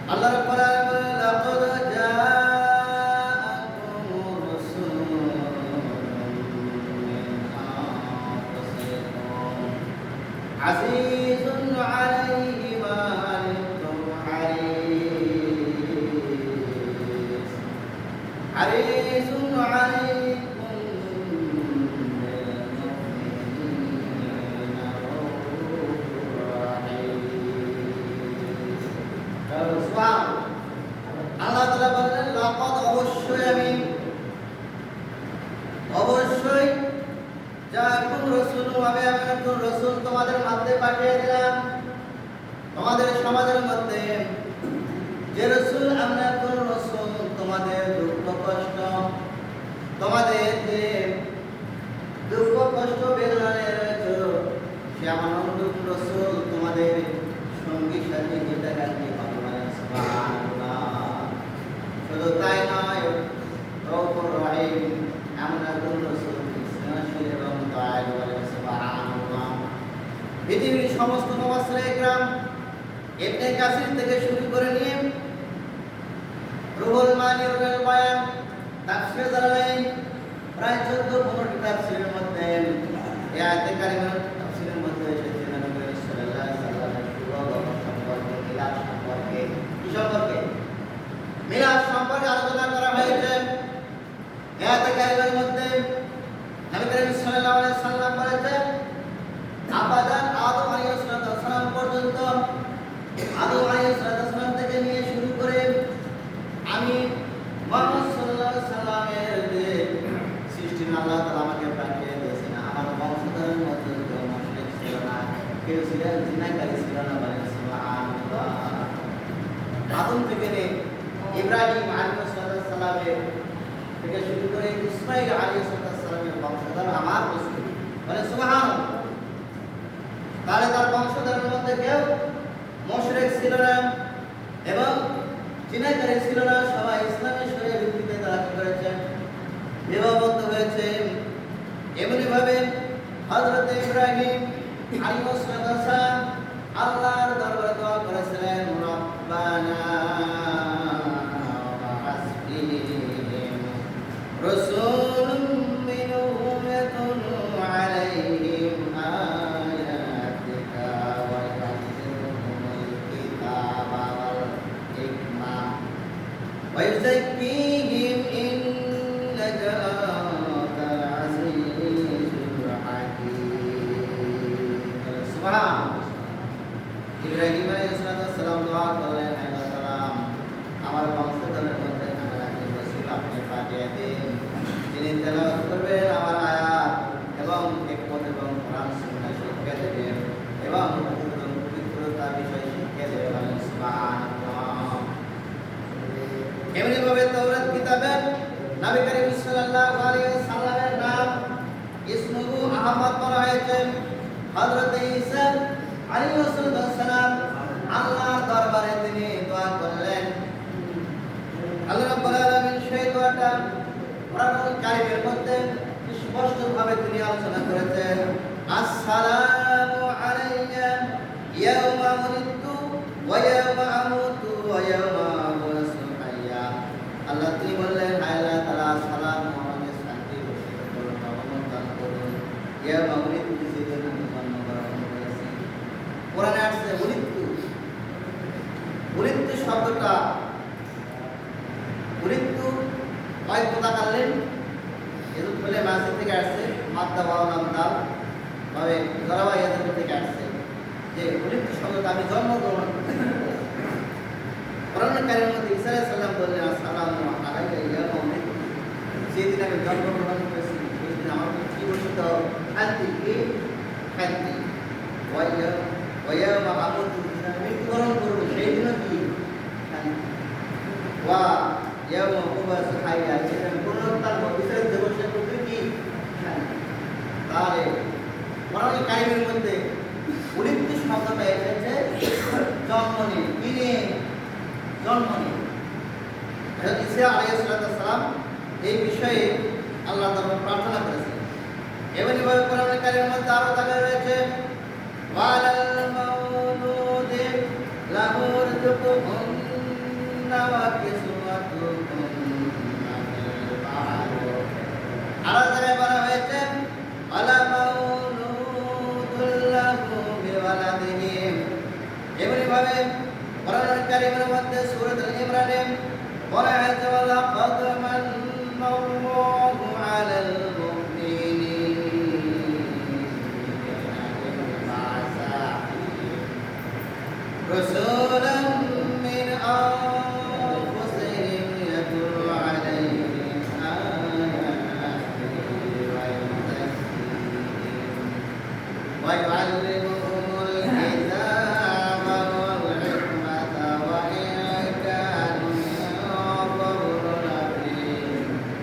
আল্লাহ রাব্বুল আলামিন লাকাদ জাআকুম রাসূলুম মিন আনফুসিকুম আজিজুন আলাইহি মা আনিতুম হারিসুন আলাইকুম বিল মুমিনিনা রাউফুর রাহিম। আল্লাহ তাআলা বলেন লাকাদ অবশ্যই জাআকুম রাসূলুম আমি একজন রাসূল তোমাদের মধ্যে পাঠিয়ে দিলাম, তোমাদের সমাজের মধ্যে যে রাসূল আমরা একজন রাসূল তোমাদের দুঃখ কষ্ট তোমাদের যে দুঃখ কষ্ট বেদনা রয়েছে সে আমার নতুন রাসূল তোমাদের সঙ্গী সাথী যেটা কাছে ভগবান সুবহানাল্লাহ। শুধু তাই নয়, রউফুর রহিম এমন একজন রাসূল স্নেহশীল এবং দয়ালু বলেন সুবহানাল্লাহ। পৃথিবীর সমস্ত মুফাসসিরে ইকরাম ইবনে কাসির থেকে শুরু করে নিয়ে রুহুল মানি রুহুল বায়ান তাফসীর জালালাইন প্রায় 14-15টি তাফসীরের মধ্যে এই আয়াতে কারিমার তাফসীরের মধ্যে এসেছে নবী সাল্লাল্লাহু আলাইহি ওয়াসাল্লামের শুভ সম্পর্কে মিলাদ সম্পর্কে কি সম্পর্কে মিলাদ সম্পর্কে আলোচনা করা হয়েছে। এই আয়াতে কারিমার মধ্যে নবী সাল্লাল্লাহু আলাইহি ওয়াসাল্লাম বলেছেন আবাদান আদম আলাইহিস সালাম পর্যন্ত আদম আলাইহিস সালাম থেকে নিয়ে শুরু করে আমি মুহাম্মদ সাল্লাল্লাহু আলাইহি সাল্লামের যে সৃষ্টি আল্লাহ তাআলা আমাকে পাঠিয়ে দিয়েছেন, আমার বংশধরের মধ্যে কেউ মুশরিক ছিল না, কেউ ছিলেন জিনাকারী ছিল না বলেন সুবহানাল্লাহ। আদম থেকে নিয়ে ইব্রাহিম আলাইহিস সালামের থেকে শুরু করে ইসমাঈল আলাইহিস সালামের বংশধর আমার রাসূল বলেন সুবহানাল্লাহ। তাহলে তার বংশধরের মধ্যে কেউ মুশরিক ছিল না এবং জিনাকারী ছিল না, সবাই ইসলামের শরীয়তের ভিত্তিতে তারা কি করেছেন বিবাহবদ্ধ হয়েছে। এমনি ভাবে হযরত ইব্রাহিম আলাইহিস সালাম আল্লাহর দরবারে দোয়া করেছিলেন রব্বানা ওয়াসবিহিম রাসূলুম মিনহুম ইয়াতলু আলাইহিম আয়াতিকা ওয়া ইউআল্লিমুহুমুল কিতাবা ওয়াল হিকমা ওয়া ইউযাক্কিহিম ইন্নাকা আনতাল আজিজুল হাকীম। সুবহানাল্লাহ। ইব্রাহিম আলাইহিস সালাম দোয়া করলেন, হে আল্লাহ সালাম আমার বংশধরের মধ্যে আমার একজন রাসূল আপনি পাঠিয়ে দিন, যিনি তেলাওয়াত করবেন আমার আয়াত এবং হিকমত এবং কোরআন সুন্নাহ শিক্ষা দেবেন এবং পবিত্রতা বিষয় শিক্ষা দেবেন। সুবহানাল্লাহ। এমনি ভাবে তাওরাত কিতাবে নবী করিম সাল্লাল্লাহু আলাইহি ওয়াসাল্লামের নাম ইসমুহু আহমদ বলা হয়েছে। হযরত ঈসা আলাইহিস সালাম আল্লাহর দরবারে তিনি দোয়া করলেন, আল্লাহ রাব্বুল আলামিন সেই দোয়াটা কোরআনুল কারীমের মধ্যে স্পষ্টভাবে তিনি আলোচনা করেছেন, আসসালামু আলাইয়া ইয়াওমা উলিদতু ওয়া ইয়াওমা আমুতু ওয়া ইয়াওমা আবআসু হাইয়া। আল্লাহ তিনি বললেন, হে আল্লাহ তাআলা সালাম আমাকে শান্তি বর্ষিত করুন, রহমত দান করুন। ইয়াওমা উলিদতু যেদিন আমি জন্মগ্রহণ করেছি। কোরআনে আসছে উলিদতু শব্দটা উলিদতু কয় কথা কালেন এরূপ বলে মাসি থেকে আসছে, মাদ্দা ওয়াও নাম দাল ভাবে জরাবা ইয়াদের থেকে আসছে যে উলিদতু শব্দটা আমি জন্মগ্রহণ করেছি। কোরআনের কারীমের মধ্যে ঈসা আলাইহিস সালাম বললেন আসসালামু আলাইকা ইয়াওমা উলিদতু, যেদিন আমি জন্মগ্রহণ করেছি সেদিন আমার কি বর্ষিত শান্তি কি শান্তি ওয়া ইয়াওমা আমুতু, মৃত্যুবরণ করবো সেই দিনও কি শান্তি ওয়া ইয়াওমা আবআসু হাইয়া, সেদিন পুনরুত্থান ভবিষ্যৎ দিবসের মধ্যে কি শান্তি। তাহলে কোরআনের কারীমের মধ্যে উলিদতু শব্দটা এসেছে জন্ম নিয়ে, কি নিয়ে জন্ম নিয়ে। ঈসা আলাইহিস সালাম এই বিষয়ে আল্লাহ তাআলা প্রার্থনা করেছেন। এমনি ভাবে কোরআনের কারীমের মধ্যে আরো দেখা রয়েছে ওয়ালাল মাউলুদি লাহু রিজকুহুন্না ওয়া কিসওয়াতুহুন্না বিল মা'রুফ। আরো জায়গায় বলা হয়েছে ওয়ালা মাউলুদুন লাহু বিওয়ালাদিহি। এমনি ভাবে কোরআন কারীমের মধ্যে সূরাতুল ইমরানে বলা হয়েছে ওয়ালা কাদ মান্নাল্লাহু আলাল رسولا من أنفسهم يتلو عليهم آياته ويعلمهم الكتاب والحكمة وإن كانوا من قبل لفي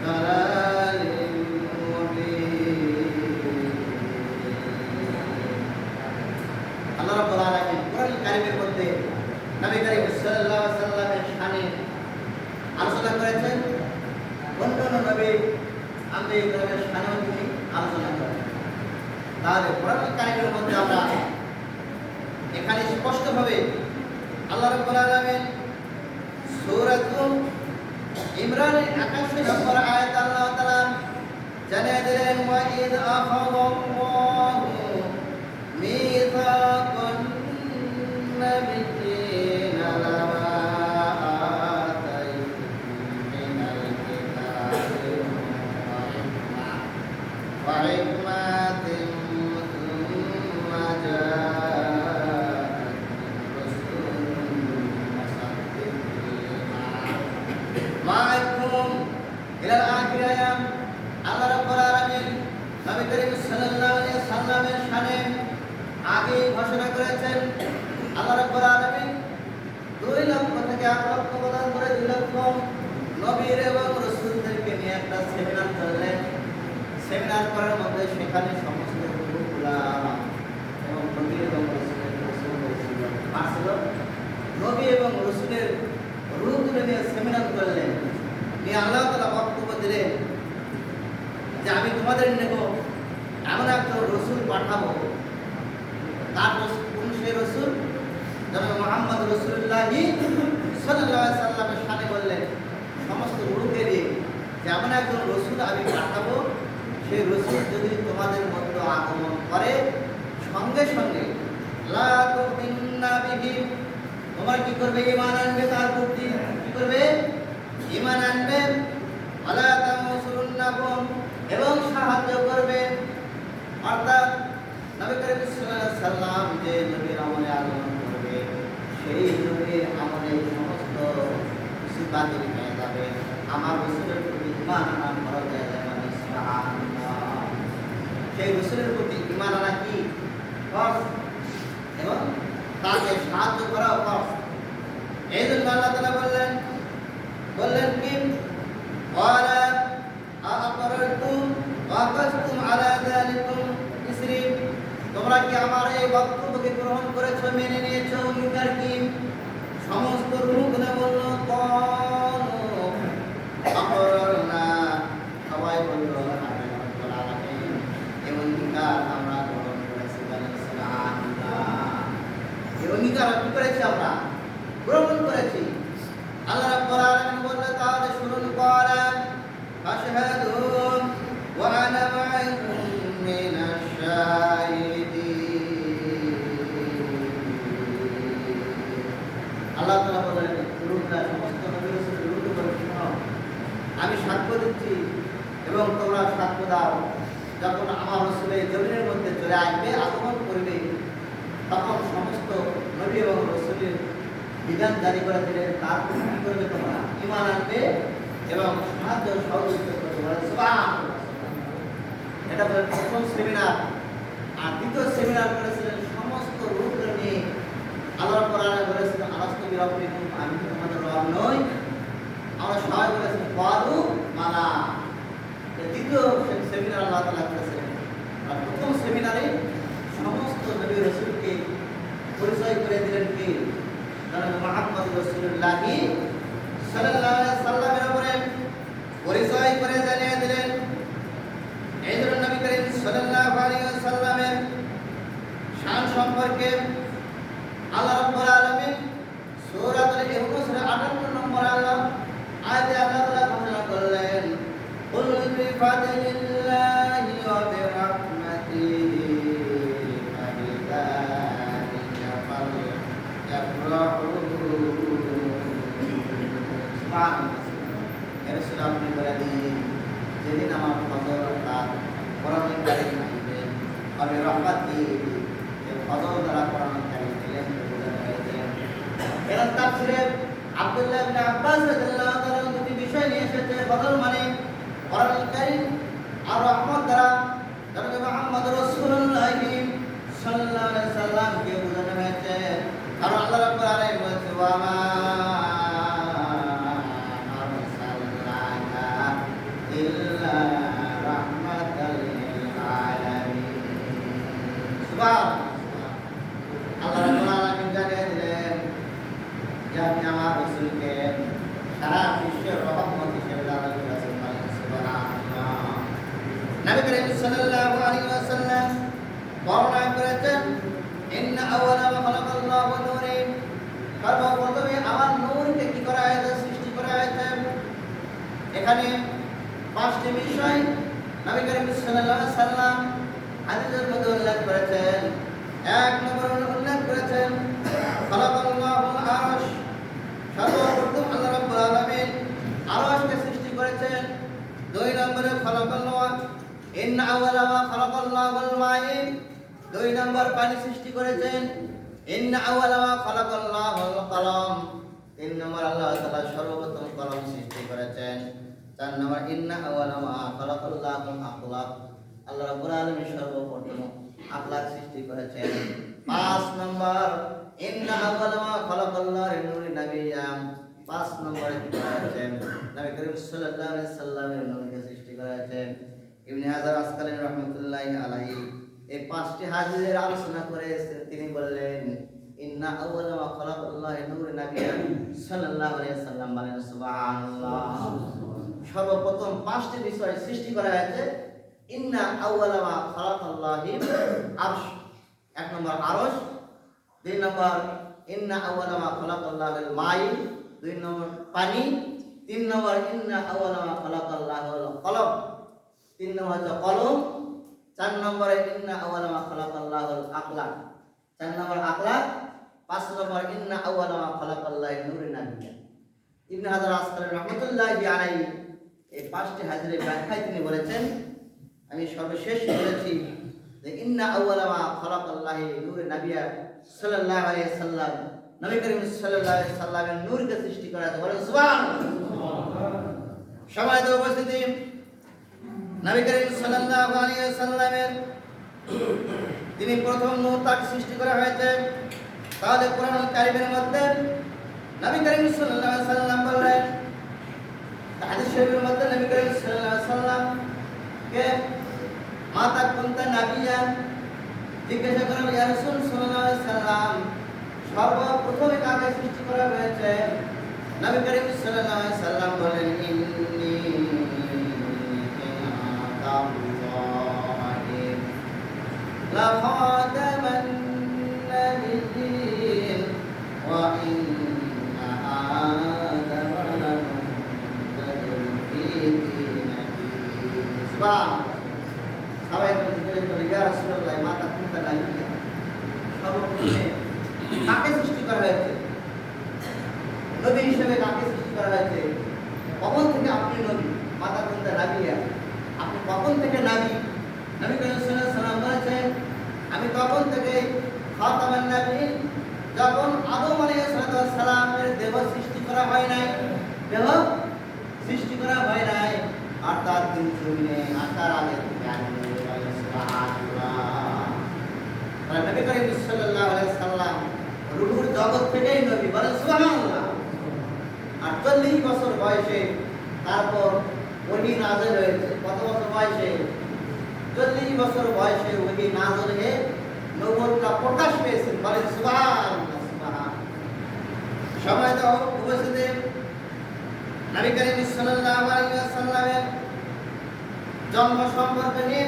ضلال مبين الله رب العالمين قرآن الكريم মধ্যে নবী করিম সাল্লাল্লাহু আলাইহি ওয়াসাল্লামের শানে আলোচনা করেছেন। অন্যান্য নবী আম্বিয়াদের শানেও তিনি আলোচনা করেন। তাহলে কোরআন কারীমের মধ্যে আমরা এখানে স্পষ্টভাবে আল্লাহ রাব্বুল আলামিন সূরাতুল ইমরানের 81 নম্বর আয়াত আল্লাহ তাআলা জানিয়ে দিলেন ওয়া ইয আখাযাল্লাহু মিসাকান النبيين لما آتيتكم من الكتاب وحكمة ثم جاءتكم رسول مصدق لما معكم إلى الآخر أيام الله رب العالمين নবী করিম সাল্লাল্লাহু আলাইহি ওয়াসাল্লামের শানে আগে ঘোষণা করেছেন। আল্লাহ রাব্বুল আলামিন 2 লক্ষ থেকে 8 লক্ষ প্রদান করে 2 লক্ষ নবীর এবং রাসূলদেরকে নিয়ে একটা সেমিনার করলেন। সেমিনার করার মধ্যে সেখানে সমস্ত লোকগুলা এবং নবী এবং রাসূলের আসল নবী এবং রাসূলের রূপগুলো নিয়ে সেমিনার করলেন। নিয়ে আল্লাহ তাআলা বক্তব্য দিলেন যে আমি তোমাদের নেব এমন একটা রাসূল পাঠাবো। তার কোন সেই রাসূল? জনাব মুহাম্মদ রাসূলুল্লাহ সাল্লাল্লাহু আলাইহি সাল্লামের শানে বললেন সমস্ত লোককে দিয়ে যে এমন একজন রাসূল আমি পাঠাবো, সেই রাসূল যদি তোমাদের মধ্যে আগমন করে সঙ্গে সঙ্গে লা তুমিন্না বিহি, তোমরা কি করবে? ঈমান আনবে তার প্রতি। কি করবে? ঈমান আনবে। ওয়ালা তামসুরুন্নাহুম, এবং সাহায্য করবে। অর্থাৎ নবী করিম সাল্লাল্লাহু আলাইহি সাল্লাম যে নবীর আমলে আগমন করবে সেই নবীর আমলে সমস্ত কিছু বাতিল হয়ে যাবে। আমার রাসূলের প্রতি ঈমান আনা ফরজ হয়ে যাবে। সুবহানাল্লাহ। সেই রাসূলের প্রতি ঈমান আনা কি ফরজ এবং তাকে সাহায্য করা ফরজ। এই জন্য আল্লাহ তাআলা বললেন কি ওয়ালা আ'আকরারতুম ওয়া আকাসতুম আলা যালিকুম ইসরি, তোমরা কি আমার এই বক্তব্যকে গ্রহণ করেছো, মেনে নিয়েছো? অঙ্গীকার কি? সমস্ত লোকরা বলল না, সবাই বলল এই অঙ্গীকার আমরা গ্রহণ করেছি। এই অঙ্গীকার কি করেছি? আমরা গ্রহণ করেছি। আল্লাহ রাব্বুল আলামিন বললেন তাহলে শুনুন, ক্বালা ফাশহাদু ওয়া আনা মা'আকুম মিনাশ শাহিদিন। আল্লাহ তাআলা বলেন লোকরা সমস্ত নবী রাসূলের বিরুদ্ধে বলে শোনো, আমি সাক্ষ্য দিচ্ছি এবং তোমরা সাক্ষ্য দাও। যখন আমার রাসূল এই জমিনের মধ্যে চলে আসবে, আগমন করবে, তখন সমস্ত নবী এবং রাসূলের বিধান জারি করে দিলেন। তারপর কি করবে? তোমরা ঈমান আনবে এবং সাহায্য সহযোগিতা করবে। সুবহানাল্লাহ। এটা বলে প্রথম সেমিনার। আর দ্বিতীয় সেমিনার করেছিলেন সমস্ত রূপগুলো নিয়ে। আল্লাহ কোরআনে বলেছেন আলাস্তু বিরাব্বিকুম, আমি কি তোমাদের রব নই? আমরা সবাই বলেছেন ক্বালু বালা। দ্বিতীয় সেমিনার আল্লাহ তাআলা করেছেন। আর প্রথম সেমিনারে সমস্ত নবী রাসূলকে পরিচয় করে দিলেন কি? জনাব মুহাম্মদ রাসূলুল্লাহ সাল্লাল্লাহু আলাইহি সাল্লামের উপরে পরিচয় করে জানিয়ে দিলেন। এই জন্য নবী করিম সাল্লাল্লাহু আলাইহি ওয়াসাল্লামের শান সম্পর্কে আল্লাহ রাব্বুল আলামিন সূরাতুল ইউনূসের 58 নম্বর বিফাদলিল্লাহি ওয়া বিরহমাতিহি ফাবিযালিকা ফালইফরাহু। সুবহানাল্লাহ। ইয়া রাসূল আপনি বলে দিন যেদিন আমার ফজর রাত কোরআন কারীম আসবে আমি রহমাতি এই ফজর দ্বারা কোরআন কারীম দিলেন বোঝানো হয়েছে। এর তাফসীরে আব্দুল্লাহ ইবনে আব্বাস রাদিয়াল্লাহু তাআলা দুটি বিষয় নিয়ে এসেছে। ফজর মানে কোরআন কারীম আর রহমত দ্বারা জনাব মুহাম্মদ রাসূলুল্লাহ সাল্লাল্লাহু আলাইহি সাল্লামকে বোঝানো হয়েছে। কারণ আল্লাহ রাব্বুল আলামিন বলেছে ওয়া মা ইল্লা রাহমাতাল লিল আলামিন। সুবহানাল্লাহ। আল্লাহ রাব্বুল আলামিন জানিয়ে দিলেন যে আমি আমার রাসূলকে সারা বিশ্বের রহমত হিসেবে দান করেছেন। সুবহানাল্লাহ। নবী করিম সাল্লাল্লাহু আলাইহি ওয়াসাল্লাম বর্ণনা করেছেন ইন্না আওয়ালা মা খালাকাল্লাহু নূরিন। সর্বপ্রথমে আমার নূরকে কি করা হয়েছে? সৃষ্টি করা হয়েছে। এখানে পাঁচটি বিষয় নবী করিম সাল্লাল্লাহু আলাইহি ওয়াসাল্লাম হাদিসের মধ্যে উল্লেখ করেছেন। এক নম্বর উল্লেখ করেছেন খালাকাল্লাহুল আরশ। সর্বপ্রথম আল্লাহ রাব্বুল আলামিন আরশকে সৃষ্টি করেছেন। দুই নম্বরে খালাকাল্লাহু ইন্না আওয়ালা মা খালাকাল্লাহুল মাই। দুই নম্বর পানি সৃষ্টি করেছেন। ইন্না আওয়ালা মা খালাকাল্লাহুল কলম। তিন নম্বর আল্লাহ তাআলা সর্বপ্রথম কলম সৃষ্টি করেছেন। চার নম্বর ইন্না আওয়ালা মা খালাকাল্লাহুল আকলাক। আল্লাহ রাব্বুল আলামিন সর্বপ্রথম আকলাক সৃষ্টি করেছেন। পাঁচ নম্বর ইন্না আওয়ালা মা খালাকাল্লাহু নূরি নাবিয়াম। পাঁচ নম্বরে কি করেছেন? নবী করিম সাল্লাল্লাহু আলাইহি সাল্লামের নূরকে সৃষ্টি করেছেন। ইবনে হাজার আসকালানী রাহমাতুল্লাহি আলাইহি এই পাঁচটি হাদিসের আলোচনা করে তিনি বললেন ইন্না আউয়ালা মা খালাকাল্লাহু নূরুন নাবিয়ান সাল্লাল্লাহু আলাইহি সাল্লাম। বলেন সুবহানাল্লাহ। সর্বপ্রথম পাঁচটি বিষয় সৃষ্টি করা হয়েছে। ইন্না আউয়ালা মা খালাকাল্লাহু আরশ। এক নম্বর আরশ। দুই নম্বর ইন্না আউয়ালা মা খালাকাল্লাহুল মাই। দুই নম্বর পানি। তিন নম্বর ইন্না আউয়ালা মা খালাকাল্লাহুল কলম। তিন নম্বর হচ্ছে কলম। চার নম্বরে ইন্না আওয়ালা মা খালাকাল্লাহুল আকলাক। চার নম্বর আকলাক। পাঁচ নম্বর ইন্না আওয়ালা মা খালাকাল্লাহু নূরুন নাবিয়ান। ইবনে হাজার আসকালানী রাহমাতুল্লাহি আলাইহি এই পাঁচটি হাদিসের ব্যাখ্যায় তিনি বলেছেন, আমি সর্বশেষ বলেছি যে ইন্না আওয়ালা মা খালাকাল্লাহু নূরুন নাবিয়ান সাল্লাল্লাহু আলাইহি সাল্লাম। নবী করিম সাল্লাল্লাহু আলাইহি সাল্লামের নূরকে সৃষ্টি করা হয়েছে। বলেন সুবহানাল্লাহ। সম্মানিত উপস্থিতি, নবী করিম সাল্লাল্লাহু আলাইহি ওয়াসাল্লামের তিনি প্রথম নূর তাকে সৃষ্টি করা হয়েছে। তাহলে কোরআন কারীমের মধ্যে নবী করিম সাল্লাল্লাহু আলাইহি ওয়াসাল্লাম বললেন, হাদিস শরীফের মধ্যে নবী করিম সাল্লাল্লাহু আলাইহি ওয়াসাল্লাম কে মাতা কুনতা নাবিয়ান জিজ্ঞাসা করা ইয়া রাসূল সাল্লাল্লাহু আলাইহি ওয়াসাল্লাম সর্বপ্রথমে কাকে সৃষ্টি করা হয়েছে? নবী করিম সাল্লাল্লাহু আলাইহি ওয়াসাল্লাম বলেন ইন্নী لخاتم النبيين وإن آدم لمنتظر في دينه. سبحان সবাই বলে ইয়া রাসূলুল্লাহ মাতা কুনতা নাবিয়া। সর্বপ্রথমে কাকে সৃষ্টি করা হয়েছে? নবী হিসেবে কাকে সৃষ্টি করা হয়েছে? কখন থেকে আপনি নবী? মাতা কুনতা নাবিয়া। আপনি কখন থেকে নবী? নবী করিম সাল্লাল্লাহু আলাইহি ওয়াসাল্লাম বলেছেন আমি তখন থেকে খাতামান নবীন, যখন আদম আলাইহিস সালামের দেহ সৃষ্টি করা হয় নাই। দেহ সৃষ্টি করা হয় নাই অর্থাৎ দিন জমিনে আসার আগে থেকে আমি সুবহানাল্লাহ। নবী করিম সাল্লাল্লাহু আলাইহি ওয়াসাল্লাম রূহের জগৎ থেকেই নবী। বলেন সুবহানাল্লাহ। 48 বছর বয়সে তারপর ওহী নাযিল হয়েছে। কত বছর বয়সে? 40 বছর বয়সে ওহী নাযিল হয়ে নবুয়তটা প্রকাশ পেয়েছে। বলেন সুবহানাল্লাহ। সুবহানাল্লাহ। সম্মানিত উপস্থিতি, নবী করিম সাল্লাল্লাহু আলাইহি ওয়াসাল্লামের জন্ম সম্পর্কে নিয়ে,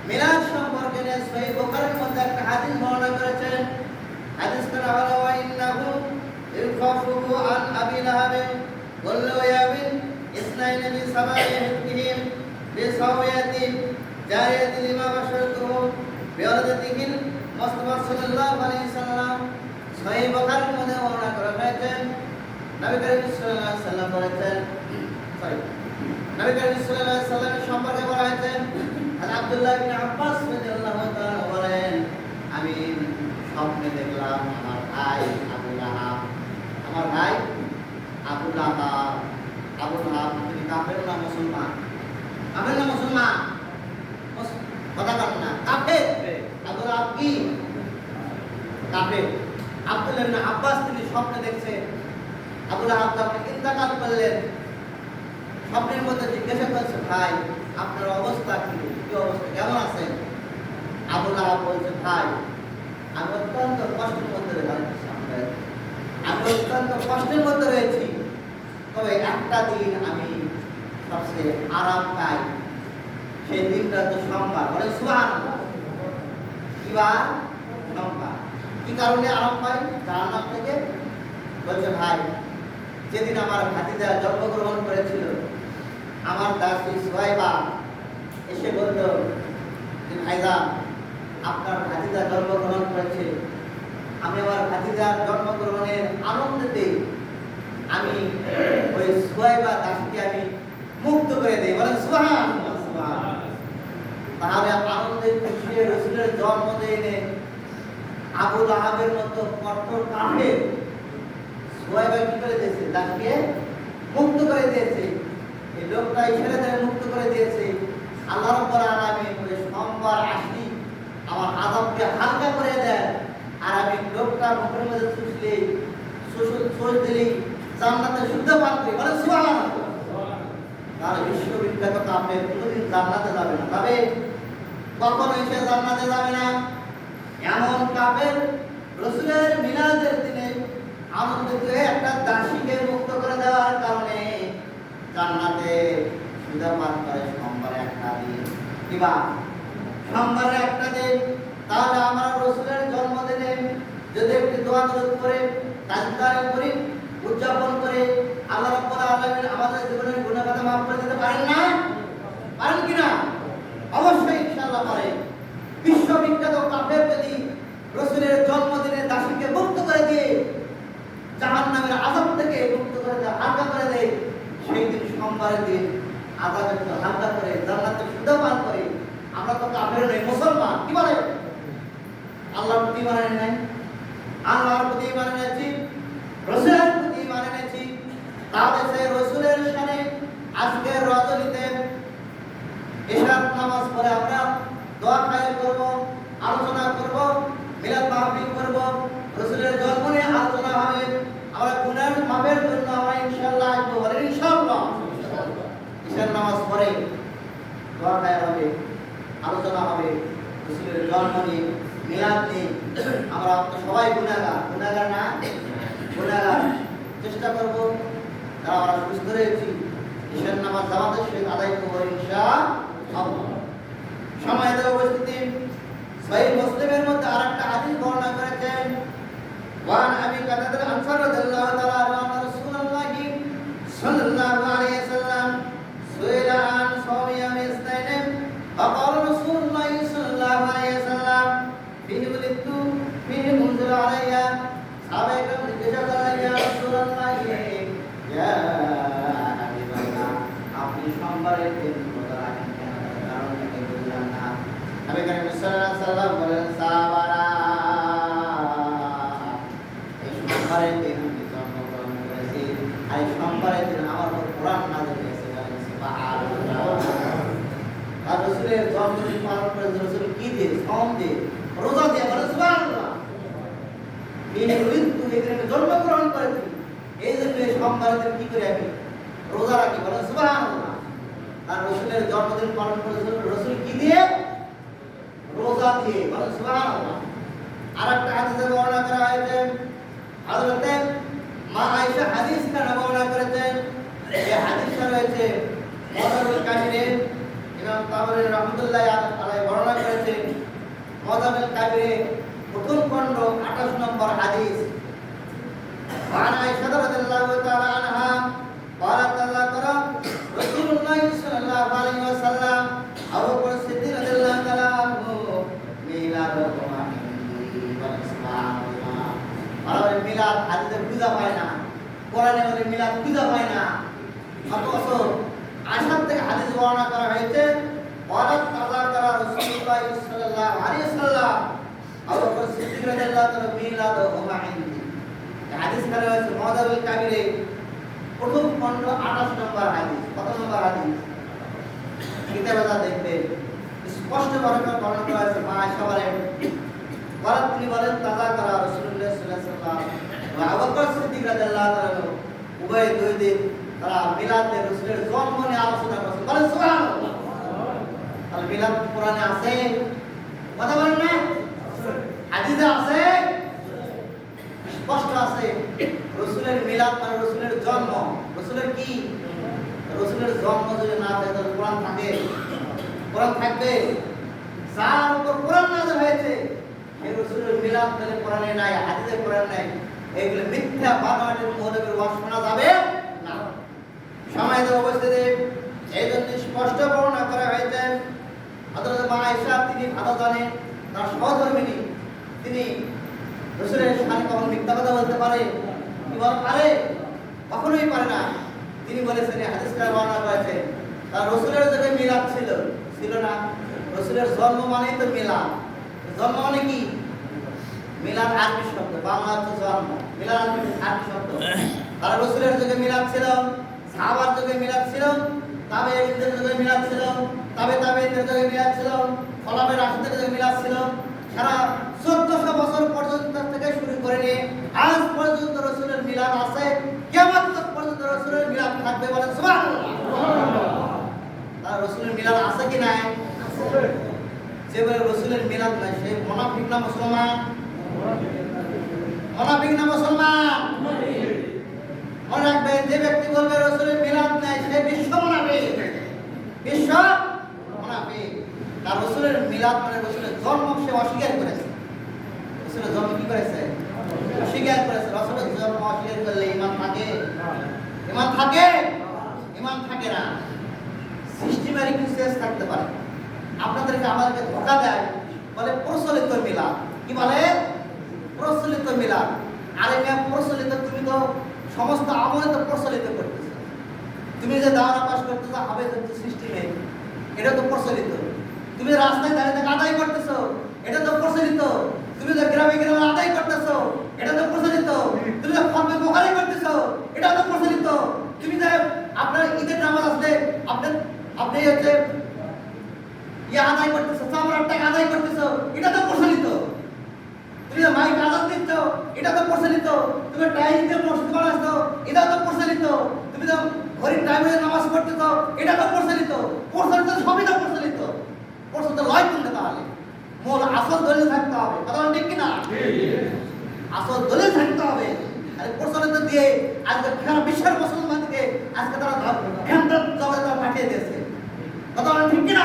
মিলাদ সম্পর্কে নিয়ে সহিহ বুখারীর মধ্যে একটা হাদিস বর্ণনা করেছেন। হাদিসটা হলো ওয়া ইন্নাহু ইরফাফু আন আবি লাহাব ওয়াল্লাহু ইয়াবিন ইসনাইন লি সাবাইহিম। بسوية جارية لما بشرته بولدته المصطفى صلى الله عليه وسلم সহিহ বুখারীর মধ্যে বর্ণনা করা হয়েছে নবী করিম সাল্লাল্লাহু আলাইহি ওয়াসাল্লাম বলেছেন নবী করিম সাল্লাল্লাহু আলাইহি ওয়াসাল্লামের সম্পর্কে বলা হয়েছে আর আব্দুল্লাহ ইবনে আব্বাস রাদিয়াল্লাহু তাআলা বলেন আমি স্বপ্নে দেখলাম আমার ভাই আবু লাহাব তিনি কাফের না মুসলমান কথা বলেন না কাফের আবু লাহাব কি কাফের আব্দুল্লাহ ইবনে আব্বাস তিনি স্বপ্নে দেখছেন আবু লাহাব যখন ইন্তেকাল করলেন স্বপ্নের মধ্যে জিজ্ঞাসা করছে ভাই আপনার অবস্থা কি অবস্থা কেমন আছেন আবু লাহাব বলছে ভাই আমি অত্যন্ত কষ্টের মধ্যে রয়েছি তবে একটা দিন আমি সবচেয়ে আরাম পাই সেই দিনটা তো সোমবার বলে সুবহানাল্লাহ কিবার সোমবার কি কারণে আরাম পাই জান্নাত থেকে বলছে ভাই যেদিন আমার ভাতিজা জন্মগ্রহণ করেছিল আমার দাসী সুহাইবা এসে বলল যে ভাইজান আপনার ভাতিজা জন্মগ্রহণ করেছে আমি আমার ভাতিজার জন্মগ্রহণের আনন্দেতে আমি ওই সুহাইবা দাসীকে আমি মুক্ত করে দেই বলেন সুবহানাল্লাহ তাহলে আনন্দের খুশিতে রাসূলের জন্মদিনে আবু লাহাবের মতো কঠোর কাফের সুহাইবা কি করে দিয়েছে দাসীকে মুক্ত করে দিয়েছে এই লোকটা ইশারা দিয়ে মুক্ত করে দিয়েছে আল্লাহ রাব্বুল আলামিন ওই সোমবার আসি আমার আযাবকে হালকা করে দেন আর আমি লোকটা মুখের মধ্যে সুশ দিলি জান্নাতে শুদ্ধ পান করি বলে সুবহানাল্লাহ তার বিশ্ববিখ্যাত কাফের কোনদিন জান্নাতে যাবে না তবে কখনোই সে জান্নাতে যাবে না এমন কাফের রাসূলের মিলাদের দিনে আনন্দিত হয়ে একটা দাসীকে মুক্ত করে দেওয়ার কারণে জান্নাতে সুদা পান করে সোমবারে একটা দিন কিবা সোমবারে একটা দিন তাহলে আমরা রাসূলের জন্মদিনে যদি একটি দোয়া দরুদ করে তাজদারি করি উদযাপন করে আল্লাহ রাব্বুল আলামিন আমাদের জীবনের গুনাহ কথা maaf করে দিতে পারেন না পারেন কি না অবশ্যই ইনশাআল্লাহ পারেন বিশ্ববিখ্যাত কাফের যদি রাসূলের জন্মদিনে দাসীকে মুক্ত করে দিয়ে জাহান্নামের আযাব থেকে মুক্ত করে দেয় হালকা করে দেয় সেই দিন সোমবারের দিন আযাবের হালকা করে জান্নাতে সুদা পান করে আমরা তো কাফের নই মুসলমান কি বলে আল্লাহর প্রতি ঈমান নাই আল্লাহর প্রতি ঈমান এনেছি রাসূলের প্রতি ঈমান এনেছি তাহলে সেই রাসূলের শানে আজকের রজনীতে ইশরাক নামাজ পড়ে আমরা দোয়া খায়র করব আলোচনা করব মিলাদ মাহফিল করব রাসূলের জন্ম নিয়ে আলোচনা হবে আমরা গুনাহ মাফের জন্য আমরা ইনশাআল্লাহ আসব বলেন ইনশাআল্লাহ ইশরাক নামাজ পড়ে দোয়া খায়র হবে আলোচনা হবে রাসূলের জন্ম নিয়ে মিলাদ নিয়ে আমরা সবাই গুনাহগার না গুনাহগার চেষ্টা করব যারা আমরা সুস্থ রয়েছি ঈশার নামাজ জামাতের সহিত আদায় করব ইনশাআল্লাহ সময় দেওয়া উপস্থিতি সহিহ মুসলিমের মধ্যে আরেকটা হাদিস বর্ণনা করেছেন ওয়ান আবি কাতাদা আনসার রাদিয়াল্লাহু তাআলা আনহু রাসূলুল্লাহ সাল্লাল্লাহু আলাইহি ওয়াসাল্লাম সুইলা আন সাওমিয়াম ইসনাইন فقال رسول الله صلى الله عليه وسلم فيه ولدت فيه منزل علي সাহাবায়ে জিজ্ঞাসা করলেন ইয়া রাসূলুল্লাহ ইয়া হাবিবাল্লাহ আপনি সোমবারের দিন রোজা রাখেন কেন কারণ কি বললেন না নবী করিম সাল্লাল্লাহু আলাইহি ওয়াসাল্লাম বলেন সাহাবারা এই সোমবারের দিন আমি জন্মগ্রহণ করেছি আর এই সোমবারের দিন আমার উপর কোরআন নাযিল হয়েছে সুবহানাল্লাহ আর রাসূলের জন্মদিন পালন করে রাসূল কি দিয়ে সাওম দিয়ে রোজা দিয়ে বলে সুবহানাল্লাহ এই ঋতু এখানে জন্মগ্রহণ করেছি এই জন্য সোমবারের দিন কি করে আমি রোজা রাখি বলে সুবহানাল্লাহ আর রাসূলের জন্মদিন পালন করে রাসূল কি দিয়ে রোজা দিয়ে বলে সুবহানাল্লাহ আরেকটা হাদিসে বর্ণনা করা হয়েছে হযরতে মা আয়েশা হাদিসটা বর্ণনা করেছেন এই হাদিসটা রয়েছে মুজাম্মিল কাবিরে ইমাম তাবরী রাহমাতুল্লাহ আলাইহি বর্ণনা করেছেন মুজাম্মিল কাবিরে প্রথম খণ্ড 28 নম্বর হাদিস وعن عائشة رضي الله تعالى عنها قالت ذكر رسول الله صلى الله عليه وسلم কোরআনে বলে মিলাদ খুঁজে পায় না। অথচ আসার থেকে হাদিস বর্ণনা করা হয়েছে ওয়ালাদ তাযাকারা রাসূলুল্লাহ সাল্লাল্লাহু আলাইহি ওয়াসাল্লাম আবু বকর সিদ্দিক রাদিয়াল্লাহু তাআলা মিলাদ হুমা ইনদি। হাদিস করা হয়েছে মুআদাবুল কাবিরে প্রথম খণ্ড 28 নম্বর হাদিস। কত নম্বর হাদিস? কিতাবে যা দেখবে স্পষ্ট বর্ণনা করা হয়েছে। মা আয়েশা বলেন ওয়ালাদ তিনি বলেন তাযাকারা রাসূলুল্লাহ সাল্লাল্লাহু আলাইহি ওয়াসাল্লাম ওয়া আবু বকর সিদ্দিক রাদিয়াল্লাহু তাআলা উভয় দুই দিন তারা মিলাদে রাসূলের জন্ম নিয়ে আলোচনা করেছেন। বলেন সুবহানাল্লাহ। তাহলে মিলাদ কোরআনে আছে, কথা বলেন না? হাদিসে আছে, স্পষ্ট আছে। রাসূলের মিলাদ মানে রাসূলের জন্ম। রাসূলের কি? রাসূলের জন্ম যদি না থাকে তাহলে কোরআন থাকে? কোরআন থাকবে? যার উপর কোরআন নাযিল হয়েছে এই রাসূলের মিলাদ তাহলে কোরআনে নাই, হাদিসে কোরআন নাই, এইগুলো মিথ্যা বানোয়াটের মৌলবীর ওয়াজ শোনা যাবে না। সম্মানিত উপস্থিতি, এই জন্য স্পষ্ট বর্ণনা করা হয়েছে হযরত মা আয়েশা তিনি ভালো জানেন, তার সহধর্মিণী, তিনি রাসূলের শানে কখনো মিথ্যা কথা বলতে পারে? কি বলতে পারে? কখনোই পারে না। তিনি বলেছেন হাদিসটা বর্ণনা করেছে তার রাসূলের যুগে মিলাদ ছিল, ছিল না? রাসূলের জন্ম মানেই তো মিলাদ। জন্ম মানে কি? মিলাদ আরবি শব্দ, বাংলা হচ্ছে জন্ম, মিলাদ আরবি শব্দ। তার রাসূলের যুগে মিলাদ ছিল, সাহাবার যুগে মিলাদ ছিল, তাবেঈনদের যুগে মিলাদ ছিল, তাবেঈনদের যুগে মিলাদ ছিল, খলাফায়ে রাশিদের যুগে মিলাদ ছিল। সারা 1400 বছর পর্যন্ত থেকে শুরু করে নিয়ে আজ পর্যন্ত রাসূলের মিলাদ আছে, কিয়ামত পর্যন্ত রাসূলের মিলাদ থাকবে। বলেন সুবহানাল্লাহ। তার রাসূলের মিলাদ আছে কি নাই? আছে। যে বলে রাসূলের মিলাদ নাই সে মুনাফিক না মুসলমান? মুনাফিক না মুসলমান? মনে রাখবেন, যে ব্যক্তি বলবে রাসূলের মিলাদ নাই সে বিশ্ব মুনাফিক, বিশ্ব মুনাফিক। তার রাসূলের মিলাদ মানে রাসূলের জন্ম সে অস্বীকার করেছে। রাসূলের জন্ম কি করেছে? অস্বীকার করেছে। রাসূলের জন্ম অস্বীকার করলে ঈমান থাকে? ঈমান থাকে? ঈমান থাকে না। সিস্টেমেটিক কিছু থাকতে পারে। আপনাদেরকে আমাদেরকে ধোঁকা দেয়, বলে প্রচলিত মিলাদ। কি বলে? প্রচলিত মিলাদ। আরে মেয়ে প্রচলিত, তুমি তো সমস্ত আমলে তো প্রচলিত করতেছো। তুমি যে দাওরা পাস করতেছো হবে হচ্ছে সিস্টেমে, এটা তো প্রচলিত। তুমি যে রাস্তায় দাঁড়িয়ে আদায় করতেছো, এটা তো প্রচলিত। তুমি যে গ্রামে গ্রামে আদায় করতেছো, এটা তো প্রচলিত। তুমি যে খতমে বুখারী করতেছো, এটা তো প্রচলিত। তুমি যে আপনার ঈদের নামাজ আসলে আপনি হচ্ছে আদায় করতেছো, চামড়ার টাকা আদায় করতেছো, এটা তো প্রচলিত। তুমি যে মাইক আজাদ দিচ্ছ, এটা তো প্রচলিত। তুমি টাইম দিয়ে মসজিদ বানাচ্ছো, এটা তো প্রচলিত। তুমি যে ঘড়ির টাইমে নামাজ পড়তেছো, এটা তো প্রচলিত। প্রচলিত সবই তো প্রচলিত। প্রচলিত লয় কিন্তু তাহলে মূল আসল দলিল থাকতে হবে। কথা ঠিক কিনা? আসল দলিল থাকতে হবে। আরে প্রচলিত দিয়ে আজকে সারা বিশ্বের মুসলমানকে আজকে তারা ভ্রান্ত জগতে তারা পাঠিয়ে দিয়েছে। কথা ঠিক কিনা?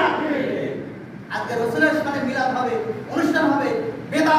আজকে রাসূলের সাথে মিলাদ হবে, অনুষ্ঠান হবে, বেদাত